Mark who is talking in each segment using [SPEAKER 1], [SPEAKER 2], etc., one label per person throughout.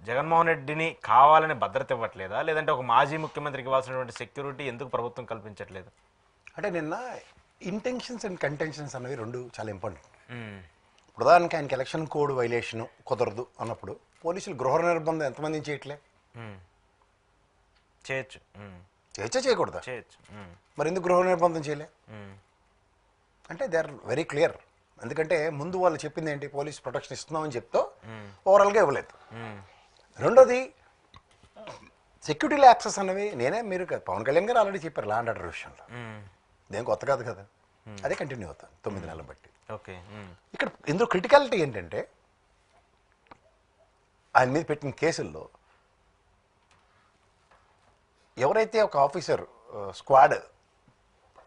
[SPEAKER 1] జగన్మోహన్ రెడ్డిని కావాలని భద్రత ఇవ్వట్లేదా, లేదంటే ఒక మాజీ ముఖ్యమంత్రికి ఇవ్వాల్సినటువంటి సెక్యూరిటీ ఎందుకు ప్రభుత్వం కల్పించట్లేదు?
[SPEAKER 2] అంటే నిన్న ఇంటెన్షన్స్ అండ్ కంటెన్షన్స్ అనేవి రెండు చాలా ఇంపార్టెంట్. ప్రధానికి ఆయనకి ఎలక్షన్ కోడ్ వైలేషన్ కుదరదు అన్నప్పుడు పోలీసులు గృహ నిర్బంధం ఎంతమందిని చేయట్లే?
[SPEAKER 1] చేయొచ్చు.
[SPEAKER 2] చేయకూడదా?
[SPEAKER 1] చేయొచ్చు.
[SPEAKER 2] మరి ఎందుకు గృహ నిర్బంధం చేయలే అంటే దే ఆర్ వెరీ క్లియర్. ఎందుకంటే ముందు వాళ్ళు చెప్పింది ఏంటి, పోలీస్ ప్రొటెక్షన్ ఇస్తున్నామని చెప్తూ ఓవరాల్గా ఇవ్వలేదు. రెండోది సెక్యూరిటీ ల్యాప్సెస్ అనేవి మీరు పవన్ కళ్యాణ్ గారు ఆల్రెడీ చెప్పారు లా అండ్ ఆర్డర్ విషయంలో. దేని కొత్త కాదు కదా, అదే కంటిన్యూ అవుతుంది 9 నెలలు బట్టి.
[SPEAKER 1] ఓకే.
[SPEAKER 2] ఇక్కడ ఇందులో క్రిటికాలిటీ ఏంటంటే ఆయన మీద పెట్టిన కేసుల్లో ఎవరైతే ఒక ఆఫీసర్ స్క్వాడ్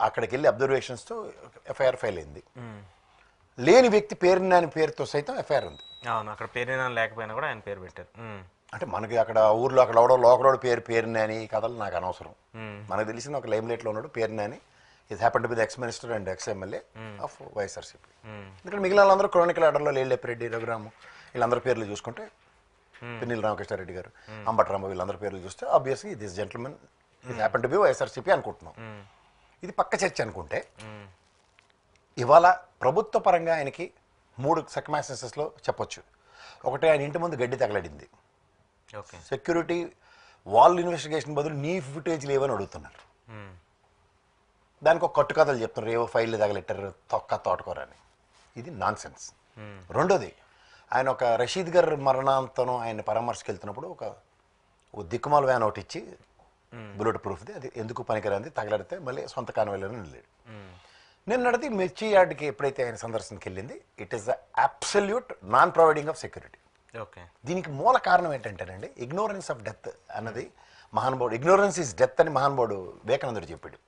[SPEAKER 2] అక్కడికి వెళ్ళి అబ్జర్వేషన్స్తో ఎఫ్ఐఆర్ ఫైల్ అయింది, లేని వ్యక్తి పేరునాని పేరుతో సైతం ఎఫ్ఐఆర్ ఉంది.
[SPEAKER 1] అవును, అక్కడ పేరునాని లేకపోయినా కూడా ఆయన పేరు పెట్టారు.
[SPEAKER 2] అంటే మనకి అక్కడ ఊర్లో అక్కడ లోకలోడు పేరునాని కథలు నాకు అనవసరం. మనకు తెలిసిన ఒక లైమ్లైట్లో ఉన్నాడు పేరునాని. Is happen to be the ex minister and ex MLA of YSRCP. ఎందుకంటే మిగిలిన వాళ్ళందరూ క్రోనికల్ ఆర్డర్లో లేళ్ళెప్పిరెడ్డి, రఘురాము వీళ్ళందరి పేర్లు చూసుకుంటే, పిన్నెల రామకృష్ణారెడ్డి గారు, అంబట్రాంబ వీళ్ళందరి పేర్లు చూస్తే obviously this gentlemen is happen to be YSRCP అనుకుంటున్నాం. ఇది పక్క చర్చ అనుకుంటే ఇవాళ ప్రభుత్వ పరంగా ఆయనకి 3 సర్కమ్స్టాన్సెస్లో చెప్పొచ్చు. ఒకటి, ఆయన ఇంటి ముందు గడ్డి తగలడింది, సెక్యూరిటీ వాళ్ళు ఇన్వెస్టిగేషన్ బదులు నీ ఫుటేజ్ లేవని అడుగుతున్నారు. దానికి ఒక కట్టుకథలు చెప్తున్నారు, ఏవో ఫైళ్ళు తగలెట్టారు తోటకూరని. ఇది నాన్ సెన్స్. రెండోది, ఆయన ఒక రషీద్ గారు మరణాంతరం ఆయన పరామర్శకు వెళ్తున్నప్పుడు ఒక దిక్కుమాల వ్యాన్ ఒకటి ఇచ్చి బుల్లెట్ ప్రూఫ్ది, అది ఎందుకు పనికిరాంది, తగలడితే మళ్ళీ సొంత కాన్వాయ్లోనే వెళ్ళాడు. నిన్నటిది మిర్చి యార్డ్కి ఎప్పుడైతే ఆయన సందర్శనకి వెళ్ళింది, it is the absolute non providing of security.
[SPEAKER 1] Okay.
[SPEAKER 2] దీనికి మూల కారణం ఏంటంటేనండి ఇగ్నోరెన్స్ ఆఫ్ డెత్ అన్నది మహానుభావుడు, ఇగ్నోరెన్స్ ఈజ్ డెత్ అని మహానుభావుడు వివేకానందుడు చెప్పాడు.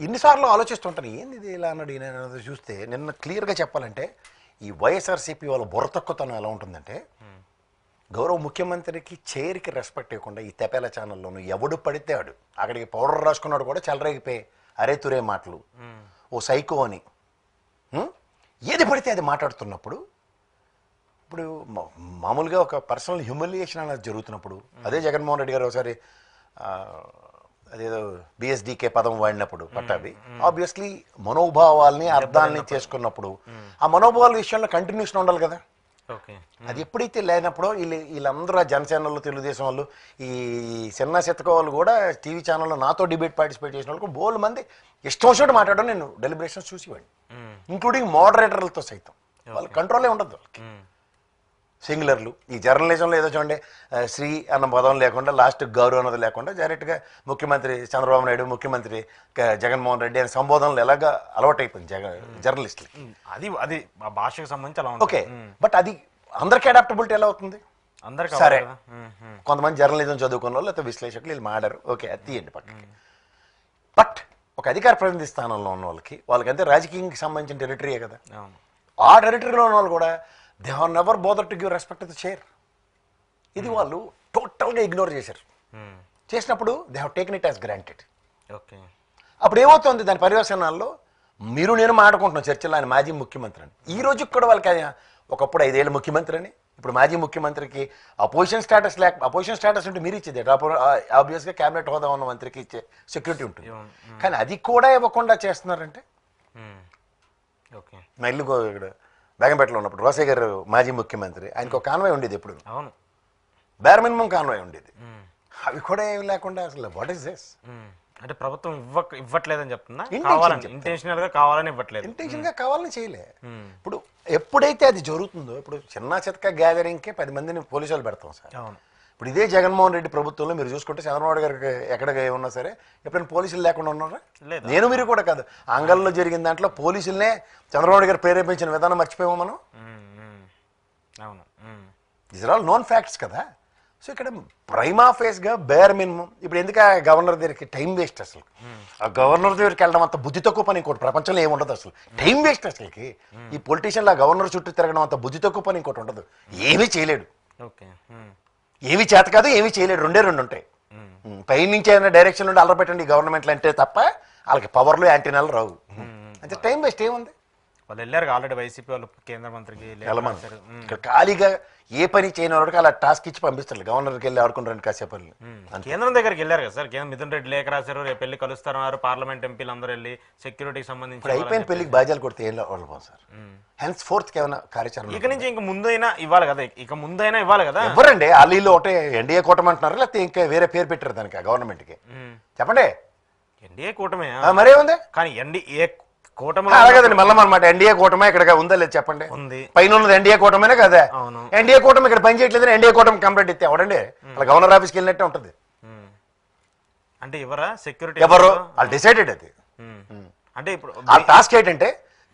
[SPEAKER 2] ఎన్నిసార్లు ఆలోచిస్తుంటాను ఏంది ఇది ఇలా అన్నాడు ఈయన అన్నది చూస్తే, నిన్న క్లియర్గా చెప్పాలంటే ఈ వైఎస్ఆర్సీపీ వాళ్ళ బుర్ర తక్కువతనం ఎలా ఉంటుందంటే, గౌరవ ముఖ్యమంత్రికి చైర్కి రెస్పెక్ట్ ఇవ్వకుండా ఈ తెపేల ఛానల్లోనూ ఎవడు పడితే ఆడు అక్కడికి పౌడర్ రాసుకున్నాడు కూడా చెలరేగిపోయి అరే తురే మాటలు, ఓ సైకో అని ఏది పడితే అది మాట్లాడుతున్నప్పుడు, ఇప్పుడు మామూలుగా ఒక పర్సనల్ హ్యూమిలియేషన్ అనేది జరుగుతున్నప్పుడు, అదే జగన్మోహన్ రెడ్డి గారు ఒకసారి అదేదో బిఎస్డికే పదం వాడినప్పుడు పట్టాభి ఆబ్వియస్లీ మనోభావాల్ని అర్థాలని చేసుకున్నప్పుడు ఆ మనోభావాల విషయంలో కంటిన్యూషన్ ఉండాలి కదా. అది ఎప్పుడైతే లేనప్పుడు వీళ్ళందరూ జనసేనలు, తెలుగుదేశం వాళ్ళు, ఈ చిన్న శతక వాళ్ళు కూడా టీవీ ఛానల్లో నాతో డిబేట్ పార్టిసిపేట్ చేసిన వాళ్ళకు బోల్ మంది ఇష్టం వచ్చినట్టు మాట్లాడడం నేను డెలిబరేషన్స్ చూసేవాడిని, ఇంక్లూడింగ్ మోడరేటర్లతో సైతం. వాళ్ళ కంట్రోలే ఉండదు వాళ్ళకి. సింగులర్లు ఈ జర్నలిజంలో ఏదో చూడండి, శ్రీ అన్న పదం లేకుండా లాస్ట్ గౌరవ అన్నది లేకుండా డైరెక్ట్గా ముఖ్యమంత్రి చంద్రబాబు నాయుడు, ముఖ్యమంత్రి జగన్మోహన్ రెడ్డి అనే సంబోధనలు ఎలాగా అలవాటైపోయింది జర్నలిస్టులకి.
[SPEAKER 1] అది భాషకు సంబంధించి అలా
[SPEAKER 2] ఓకే. బట్ అది అందరికీ అడాప్టబిలిటీ ఎలా అవుతుంది? సరే, కొంతమంది జర్నలిజం చదువుకున్న వాళ్ళు లేకపోతే విశ్లేషకులు వీళ్ళు మాడారు, ఓకే అది తీయండి పక్కకి. బట్ ఒక అధికార ప్రతినిధి స్థానంలో ఉన్న వాళ్ళకంటే రాజకీయానికి సంబంధించిన టెరిటరీయే కదా. ఆ టెరిటరీలో ఉన్న వాళ్ళు కూడా they have never bother to give respect to the chair. ఇది వాళ్ళు టోటల్గా ఇగ్నోర్ చేశారు. చేసినప్పుడు they have taken it as granted.
[SPEAKER 1] Okay.
[SPEAKER 2] అప్పుడు ఏమవుతుంది, దాని పర్యవసానాల్లో మీరు నేను మాట్లాడుకుంటున్నాం చర్చలో ఆయన మాజీ ముఖ్యమంత్రి అని. ఈ రోజుకి కూడా వాళ్ళకి ఒకప్పుడు 5 ఏళ్ళ ముఖ్యమంత్రి అని, ఇప్పుడు మాజీ ముఖ్యమంత్రికి అపోజిషన్ స్టేటస్ ఉంటే మీరు ఇచ్చేది ఆబ్వియస్గా క్యాబినెట్ హోదా ఉన్న మంత్రికి ఇచ్చే సెక్యూరిటీ ఉంటుంది. కానీ అది కూడా ఇవ్వకుండా చేస్తున్నారంటే, మా ఇల్లు ఇక్కడ బేగంపేటలో ఉన్నప్పుడు రోసయ్య గారు మాజీ ముఖ్యమంత్రి, ఆయనకు ఒక కాన్వాయ్ ఉండేది, ఎప్పుడు బేర్ మినిమం కాన్వాయ్ ఉండేది. అవి కూడా ఏమి లేకుండా అసలు వాట్ ఈస్ దిస్?
[SPEAKER 1] అంటే ప్రభుత్వం ఇవ్వట్లేదని చెప్తున్నా, ఇంటెన్షనల్ గా కావాలని ఇవ్వట్లేదు,
[SPEAKER 2] ఇంటెన్షన్ గా కావాలని చేయలే. ఇప్పుడు ఎప్పుడైతే అది జరుగుతుందో, ఇప్పుడు చిన్న చితక గ్యాదరింగ్కే 10 మందిని పోలీసు వాళ్ళు పెడతాం సార్. ఇప్పుడు ఇదే జగన్మోహన్ రెడ్డి ప్రభుత్వంలో మీరు చూసుకుంటే చంద్రబాబు గారికి ఎక్కడికి ఉన్నా సరే ఎప్పుడైనా పోలీసులు లేకుండా ఉన్నారా? నేను మీరు కూడా కాదు, అంగల్లో జరిగిన దాంట్లో పోలీసులనే చంద్రబాబు గారు ప్రేరేపించిన విధానం మర్చిపోయాము మనం. These are all known facts కదా. సో ఇక్కడ ప్రైమా ఫేస్గా బేర్ మినిమం. ఇప్పుడు ఎందుకు ఆ గవర్నర్ దగ్గరికి టైం వేస్ట్ అసలు? ఆ గవర్నర్ దగ్గరికి వెళ్ళడం అంత బుద్ధి తక్కువ పని ఇంకోటి ప్రపంచంలో ఏముండదు అసలు. టైం వేస్ట్ అసలుకి. ఈ పొలిటీషియన్లు ఆ గవర్నర్ చుట్టూ తిరగడం అంత బుద్ధి తక్కువ పని ఇంకోటి ఉండదు. ఏమీ చేయలేడు, ఏమీ చేత కాదు, ఏమీ చేయలేడు. 2 ఉంటాయి. పై నుంచి ఏదైనా డైరెక్షన్ నుండి అల్లరి పెట్టండి గవర్నమెంట్లు అంటే తప్ప వాళ్ళకి పవర్లు యాంటీనాలు రావు. అంటే టైం వేస్ట్ ఏముంది?
[SPEAKER 1] వాళ్ళు వెళ్ళారు ఆల్రెడీ వైసీపీ వాళ్ళు కేంద్ర మంత్రికి లేఖ
[SPEAKER 2] వెళ్ళమని
[SPEAKER 1] రాశారు.
[SPEAKER 2] ఇక్కడ ఖాళీగా ఏ పని చేయని వాడికి అలా టాస్క్ ఇచ్చి పంపిస్తారు గవర్నర్కి వెళ్ళి ఆడుకుంటారని కాసేపు
[SPEAKER 1] కేంద్రం దగ్గరికి వెళ్ళారు కదా సార్, కేంద్ర మిథున్ రెడ్డి లేఖ రాశారు, రేపు వెళ్ళి కలుస్తారన్నారు, పార్లమెంట్ ఎంపీలు అందరూ వెళ్ళి సెక్యూరిటీకి సంబంధించి
[SPEAKER 2] ఇప్పుడు అయిపోయిన పెళ్లికి బాధ్యాలు కొడితే ఏం వాళ్ళు పోదు సార్. హెన్స్ ఫోర్త్కి ఏమైనా కార్యాచరణ
[SPEAKER 1] ఇక నుంచి ఇంక ముందైనా ఇవ్వాలి కదా, ఇక ముందైనా ఇవ్వాలి కదా.
[SPEAKER 2] ఎవరండి అల్లీలో ఒకటే ఎన్డీఏ కూటమి అంటున్నారు, లేకపోతే ఇంకా వేరే పేరు పెట్టారు దానికి గవర్నమెంట్కి చెప్పండి.
[SPEAKER 1] ఎన్డీఏ కూటమే
[SPEAKER 2] మరేముంది
[SPEAKER 1] కానీ ఎన్డీఏ కూటమి
[SPEAKER 2] అలాగదండి మళ్ళీ అనమాట ఎన్డీఏ కూటమి ఇక్కడ ఉందా లేదు చెప్పండి.
[SPEAKER 1] ఉంది,
[SPEAKER 2] పైన ఉన్నది ఎన్డీఏ కూటమినే కదా.
[SPEAKER 1] అవును,
[SPEAKER 2] ఎన్డీఏ కూటమి ఇక్కడ పని చేయట్లేదు, ఎన్డీఏ కూటమి కంప్లైంట్ ఇస్తే ఎవడండి అలా గవర్నర్ ఆఫీస్కి వెళ్ళినట్టే ఉంటుంది.
[SPEAKER 1] అంటే ఎవరా సెక్యూరిటీ
[SPEAKER 2] ఎవరు వాళ్ళు డిసైడెడ్ అది.
[SPEAKER 1] అంటే ఇప్పుడు
[SPEAKER 2] ఆ టాస్క్ ఏంటంటే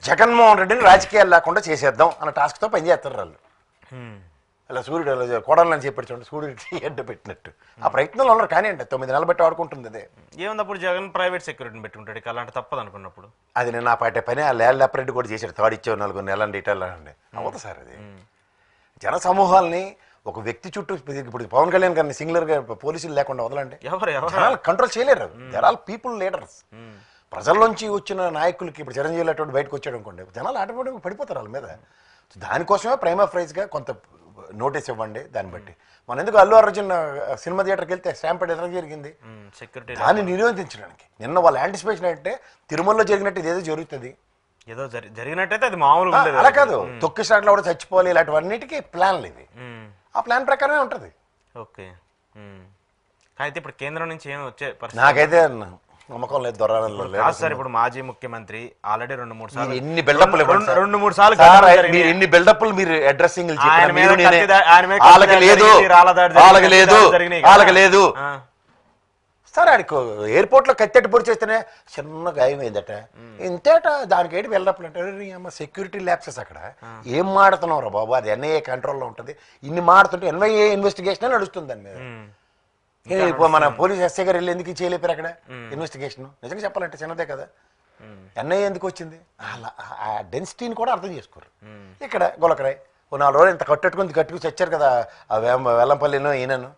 [SPEAKER 2] జగన్మోహన్ రెడ్డిని రాజకీయాలు లేకుండా చేసేద్దాం అన్న టాస్క్తో పనిచేస్తారు వాళ్ళు. ఇలా సూర్యుడు అలా కోడలని చెప్పాడు చూడండి, సూర్యుడికి ఎండ పెట్టినట్టు ఆ ప్రయత్నంలో ఉన్నారు. కానీ అండి 9 నెలలు బట్టి ఆడుకుంటుంది అదే.
[SPEAKER 1] ఏముంది అప్పుడు జగన్ ప్రైవేట్ సెక్యూరిటీని పెట్టుకుంటాడు, ఇక అలాంటి తప్పదు అనుకున్నప్పుడు.
[SPEAKER 2] అది నేను ఆ పాటే పని ఆ ల్యాండ్ అప్రెంట్ కూడా చేశాడు, థర్డ్ ఇచ్చే 4 నెలల డీటెయిల్ అండి అవుతుంది సార్. అది జన సమూహాలని ఒక వ్యక్తి చుట్టూ ఇప్పుడు పవన్ కళ్యాణ్ గారిని సింగులర్గా పోలీసులు లేకుండా వదలండి, జనాలు కంట్రోల్ చేయలేరు. There are people leaders. ప్రజల్లోంచి వచ్చిన నాయకులకి ఇప్పుడు చిరంజీవి అటువంటి బయటకు వచ్చాడు అనుకోండి, జనాలు ఆటోమేటిక్గా పడిపోతారు వాళ్ళ మీద. దానికోసమే ప్రైమా ప్రైజ్గా కొంత నోటీస్ ఇవ్వండి. దాన్ని బట్టి మన ఎందుకు అల్లు అర్జున్ సినిమా థియేటర్కి వెళ్తే స్టాంపెడ్ ఎట్లా జరిగింది,
[SPEAKER 1] సెక్యూరిటీ
[SPEAKER 2] దాన్ని నిరోధించడానికి. నిన్న వాళ్ళ యాంటిసిపేషన్ అంటే తిరుమలలో జరిగినట్టు ఇదేదో జరుగుతుంది,
[SPEAKER 1] ఏదో జరిగినట్టయితే అది మామూలుగా
[SPEAKER 2] అలా కాదు. తొక్కి స్టార్ట్లో కూడా చచ్చిపోవాలి, ఇలాంటివన్నిటికీ ప్లాన్లు ఇవి. ఆ ప్లాన్ ప్రకారమే ఉంటుంది.
[SPEAKER 1] ఓకే, అయితే ఇప్పుడు కేంద్రం నుంచి ఏమి వచ్చే పరిస్థితి
[SPEAKER 2] నాకైతే నమ్మకం లేదు, దొరలో
[SPEAKER 1] కాదు సార్. ఇప్పుడు మాజీ ముఖ్యమంత్రి ఆల్రెడీ 2-3 సార్లు
[SPEAKER 2] ఎన్ని బిల్డప్లు
[SPEAKER 1] 2-3 సార్లు
[SPEAKER 2] ఎన్ని బిల్డప్లు మీరు అడ్రస్సింగ్
[SPEAKER 1] ఆయన మీద
[SPEAKER 2] వాళ్ళకి లేదు వాళ్ళకి లేదు వాళ్ళకి లేదు సార్. ఆడికి ఎయిర్పోర్ట్ లో కత్తెట్టు పొడి చేస్తేనే చిన్న గాయం అయిందట, ఇంతేట దానికి ఏంటి బిల్డప్లు అంటే సెక్యూరిటీ ల్యాబ్సెస్ అక్కడ ఏం మాడుతున్నావు రా బాబు, అది ఎన్ఐఏ కంట్రోల్లో ఉంటుంది. ఇన్ని మాడుతుంటే ఎన్ఐఏ ఇన్వెస్టిగేషన్ నడుస్తుంది దాని మీద. ఇప్పుడు మన పోలీస్ ఎస్ఐ గారు వెళ్ళి ఎందుకు చేయలేపారు అక్కడ ఇన్వెస్టిగేషన్? నిజంగా చెప్పాలంటే చిన్నదే కదా, ఎన్ఐఏ ఎందుకు వచ్చింది? ఆ డెన్సిటీని కూడా అర్థం చేసుకోరు. ఇక్కడ గొలకరాయ్ 4 రోజులు ఇంత కట్టుకుని చచ్చారు కదా ఆ వెల్లంపల్లినో ఈయనను.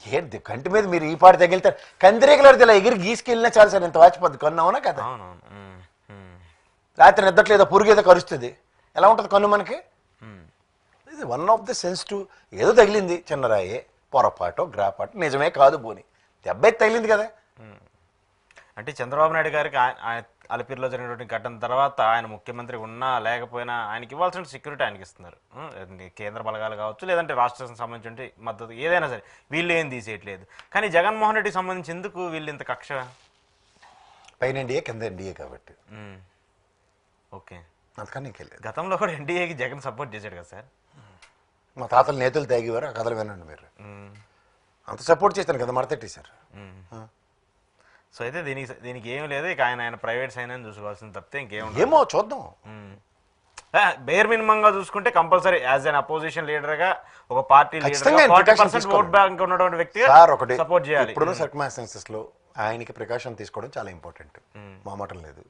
[SPEAKER 2] ఏంటి కంటి మీద మీరు ఈ పాటి తగిలితే కందిరేగలాడితే ఇలా ఎగిరి గీసుకెళ్ళినా చాలు సార్, ఇంత వాచిపోద్ది కన్ను. అవునా కదా, రాత్రి నిద్రలేదో పురుగేదో కరుస్తుంది, ఎలా ఉంటుంది కన్ను మనకి? ఇది వన్ ఆఫ్ ద సెన్సిటివ్. ఏదో తగిలింది చిన్న రాయే, పొరపాటు గ్రాపాటు, నిజమే కాదు పోని దెబ్బ తగిలింది కదా.
[SPEAKER 1] అంటే చంద్రబాబు నాయుడు గారికి అలిపిరిలో జరిగినటువంటి ఘటన తర్వాత ఆయన ముఖ్యమంత్రి ఉన్నా లేకపోయినా ఆయనకి ఇవ్వాల్సిన సెక్యూరిటీ ఆయనకి ఇస్తున్నారు. కేంద్ర బలగాలు కావచ్చు, లేదంటే రాష్ట్రానికి సంబంధించి మద్దతు ఏదైనా సరే వీళ్ళు ఏం తీసేయట్లేదు. కానీ జగన్మోహన్ రెడ్డికి సంబంధించి ఎందుకు వీళ్ళు ఇంత కక్ష?
[SPEAKER 2] పైన ఎన్డీఏ కింద ఎన్డీఏ కాబట్టి.
[SPEAKER 1] ఓకే,
[SPEAKER 2] అందుకని
[SPEAKER 1] గతంలో కూడా ఎన్డీఏకి జగన్ సపోర్ట్ చేశాడు కదా సార్.
[SPEAKER 2] మా తాతలు నేతలు తాగేవారు, ఆ కథలు వినండి మీరు. అంత సపోర్ట్ చేస్తాను కదా మడతెట్టేశారు.
[SPEAKER 1] సో అయితే దీనికి ఏం లేదు, ఇక ఆయన ప్రైవేట్స్ అయినా చూసుకోవాల్సింది తప్పితే ఇంకేం
[SPEAKER 2] ఏమో చూద్దాం.
[SPEAKER 1] బేర్ మినిమం గా చూసుకుంటే compulsory as an opposition leader గా ఒక పార్టీ లీడర్ 40% ఓట్ బ్యాంక్ ఉన్నటువంటి వ్యక్తి సపోర్ట్ చేయాలి.
[SPEAKER 2] ఇప్పుడున్న సర్కమ్స్టాన్సెస్ లో ఆయనకి ప్రికాషన్ తీసుకోవడం చాలా ఇంపార్టెంట్, మా మాటలు లేదు.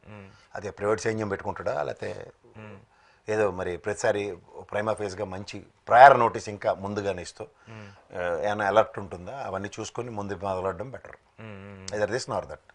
[SPEAKER 2] అదే ప్రైవేట్ సైన్యం పెట్టుకుంటాడా, లేకపోతే ఏదో మరి ప్రతిసారి ప్రైమా ఫేజ్గా మంచి ప్రయర్ నోటీస్ ఇంకా ముందుగానే ఇస్తూ ఏమైనా అలర్ట్ ఉంటుందా అవన్నీ చూసుకొని ముందు మొదలడడం better. Either this nor that.